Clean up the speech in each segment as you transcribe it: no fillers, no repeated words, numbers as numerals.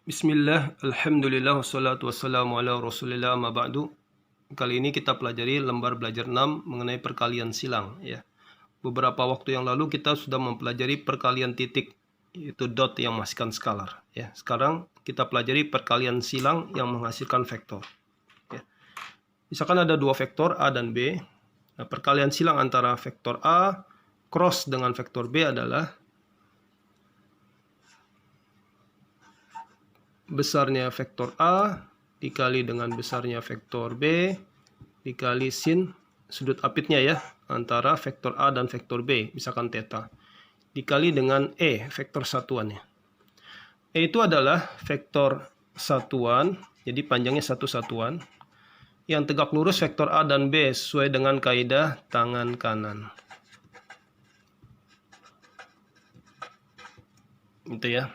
Bismillah, alhamdulillah, wassalatu wassalamu ala rasulillah, amma ba'du. Kali ini kita pelajari lembar belajar 6 mengenai perkalian silang. Ya. Beberapa waktu yang lalu kita sudah mempelajari perkalian titik, yaitu dot yang menghasilkan skalar. Ya. Sekarang kita pelajari perkalian silang yang menghasilkan vektor. Ya. Misalkan ada dua vektor A dan B. Nah, perkalian silang antara vektor A cross dengan vektor B adalah besarnya vektor A dikali dengan besarnya vektor B dikali sin sudut apitnya ya antara vektor A dan vektor B, misalkan theta, dikali dengan E, vektor satuannya. E itu adalah vektor satuan, jadi panjangnya satu satuan, yang tegak lurus vektor A dan B sesuai dengan kaidah tangan kanan. Gitu ya.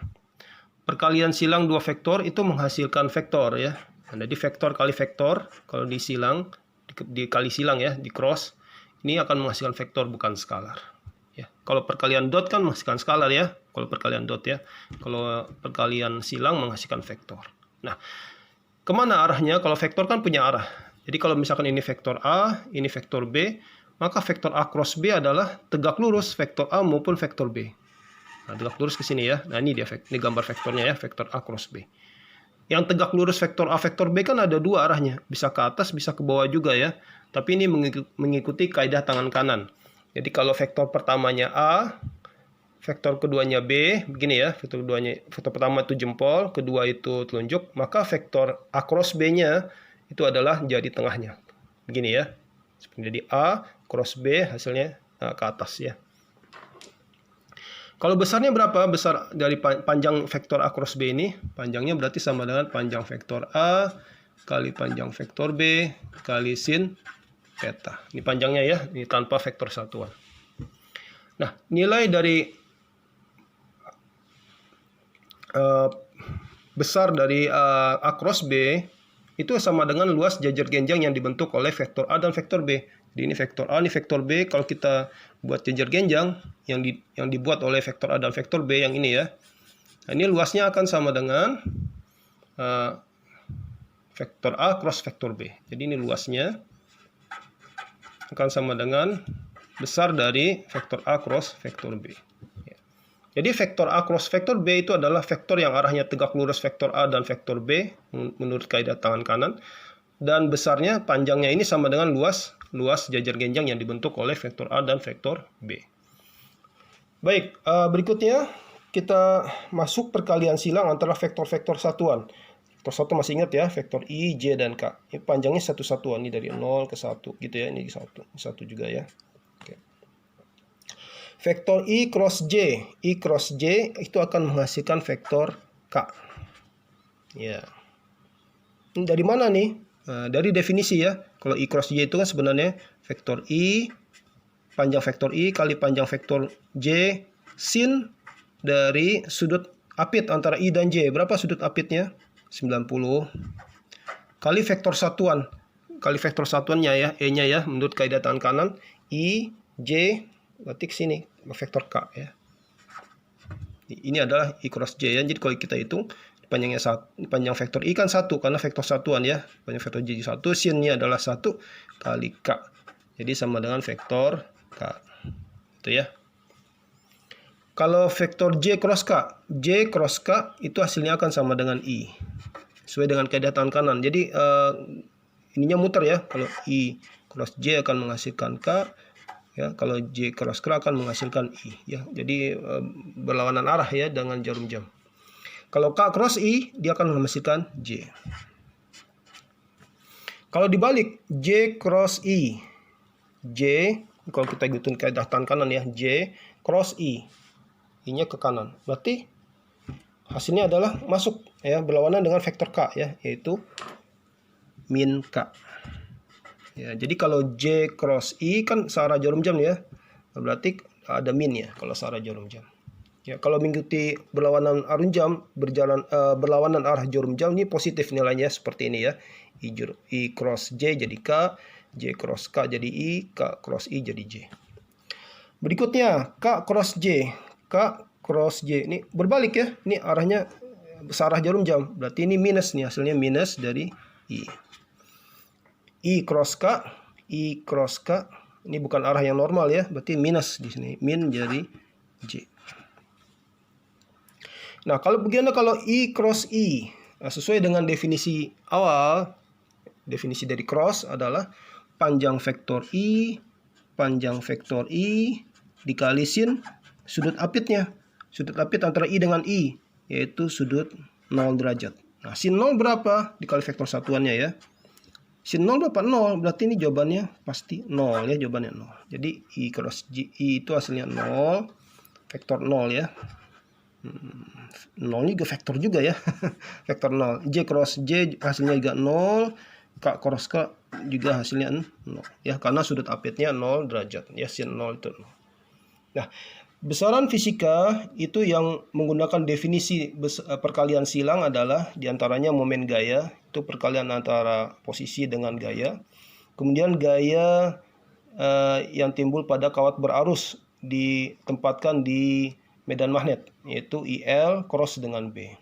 Perkalian silang dua vektor itu menghasilkan vektor ya. Jadi vektor kali vektor, kalau disilang, dikali silang ya, di cross, ini akan menghasilkan vektor bukan skalar. Ya. Kalau perkalian dot kan menghasilkan skalar ya, kalau perkalian dot ya. Kalau perkalian silang menghasilkan vektor. Nah, kemana arahnya? Kalau vektor kan punya arah. Jadi kalau misalkan ini vektor A, ini vektor B, maka vektor A cross B adalah tegak lurus vektor A maupun vektor B. Nah, tegak lurus ke sini ya. Nah, ini dia ini gambar vektornya ya, vektor A cross B. Yang tegak lurus vektor A, vektor B kan ada dua arahnya. Bisa ke atas, bisa ke bawah juga ya. Tapi ini mengikuti kaidah tangan kanan. Jadi kalau vektor pertamanya A, vektor keduanya B, begini ya. Vektor pertama itu jempol, kedua itu telunjuk. Maka vektor A cross B-nya itu adalah jari tengahnya. Begini ya. Jadi A cross B hasilnya ke atas ya. Kalau besarnya berapa? Besar dari panjang vektor A cross B ini, panjangnya berarti sama dengan panjang vektor A kali panjang vektor B kali sin theta. Ini panjangnya ya, ini tanpa vektor satuan. Nah, nilai dari besar dari A cross B itu sama dengan luas jajar genjang yang dibentuk oleh vektor A dan vektor B. Jadi ini vektor A, ini vektor B. Kalau kita buat jajar genjang yang dibuat oleh vektor A dan vektor B yang ini ya. Nah, ini luasnya akan sama dengan vektor A cross vektor B. Jadi ini luasnya akan sama dengan besar dari vektor A cross vektor B. Ya. Jadi vektor A cross vektor B itu adalah vektor yang arahnya tegak lurus vektor A dan vektor B menurut kaidah tangan kanan. Dan besarnya, panjangnya ini sama dengan luas jajar genjang yang dibentuk oleh vektor A dan vektor B. Baik, berikutnya kita masuk perkalian silang antara vektor-vektor satuan. Vektor satu masih ingat ya, vektor I, J, dan K. Ini panjangnya satu satuan, ini dari 0 ke 1 gitu ya, ini 1 juga ya. Oke. Vektor I cross J itu akan menghasilkan vektor K. Ya. Ini dari mana nih? Dari definisi ya, kalau I cross J itu kan sebenarnya vektor I, panjang vektor I kali panjang vektor J, sin dari sudut apit antara I dan J. Berapa sudut apitnya? 90. Kali vektor satuan. Kali vektor satuannya ya, E-nya ya, menurut kaidah tangan kanan. I, J, berarti ke sini, vektor K ya. Ini adalah I cross J ya, jadi kalau kita hitung, panjang vektor I kan 1 karena vektor satuan ya. Panjang vektor J 1, sinnya adalah 1 kali K. Jadi sama dengan vektor K. Itu ya. Kalau vektor J cross K itu hasilnya akan sama dengan I. Sesuai dengan kaidah tangan kanan. Jadi ininya muter ya. Kalau I cross J akan menghasilkan K. Ya, kalau J cross K akan menghasilkan I ya. Jadi berlawanan arah ya dengan jarum jam. Kalau K cross I, dia akan menghasilkan J. Kalau dibalik, J cross I. J, kalau kita ikutin kaidah tangan kanan ya, J cross I. I-nya ke kanan. Berarti hasilnya adalah masuk ya, berlawanan dengan vektor K ya, yaitu min K. Ya, jadi kalau J cross I kan searah jarum jam ya. Berarti ada min ya kalau searah jarum jam. Ya, kalau mengikuti berlawanan arah jam, berlawanan arah jarum jam, ini positif nilainya seperti ini ya. I cross J jadi K, J cross K jadi I, K cross I jadi J. Berikutnya K cross J. K cross J ini berbalik ya. Ini arahnya searah jarum jam. Berarti ini minus nih, hasilnya minus dari I. I cross K, I cross K. Ini bukan arah yang normal ya, berarti minus di sini. Min jadi J. Nah, kalau bagaimana kalau I cross I? Nah, sesuai dengan definisi awal, definisi dari cross adalah panjang vektor I dikali sin sudut apitnya. Sudut apit antara I dengan I, yaitu sudut 0 derajat. Nah, sin 0 berapa? Dikali vektor satuannya ya. Sin 0 berapa? 0. Berarti ini jawabannya pasti 0 ya, jawabannya 0. Jadi I cross J, I itu hasilnya 0, vektor 0 ya. 0 juga vektor juga ya. Vektor 0. J cross J hasilnya juga 0. K cross K juga hasilnya 0 ya, karena sudut apitnya 0 derajat ya, sin 0 itu 0. Nah, besaran fisika itu yang menggunakan definisi perkalian silang adalah diantaranya momen gaya, itu perkalian antara posisi dengan gaya. Kemudian gaya yang timbul pada kawat berarus ditempatkan di medan magnet, yaitu IL cross dengan B.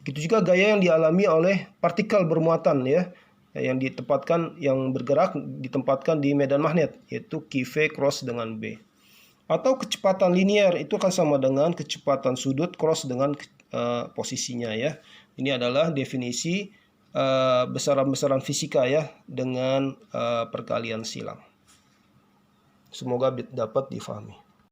Begitu juga gaya yang dialami oleh partikel bermuatan ya, yang bergerak ditempatkan di medan magnet, yaitu QV cross dengan B. Atau kecepatan linear itu akan sama dengan kecepatan sudut cross dengan posisinya ya. Ini adalah definisi besaran-besaran fisika ya dengan perkalian silang. Semoga dapat difahami.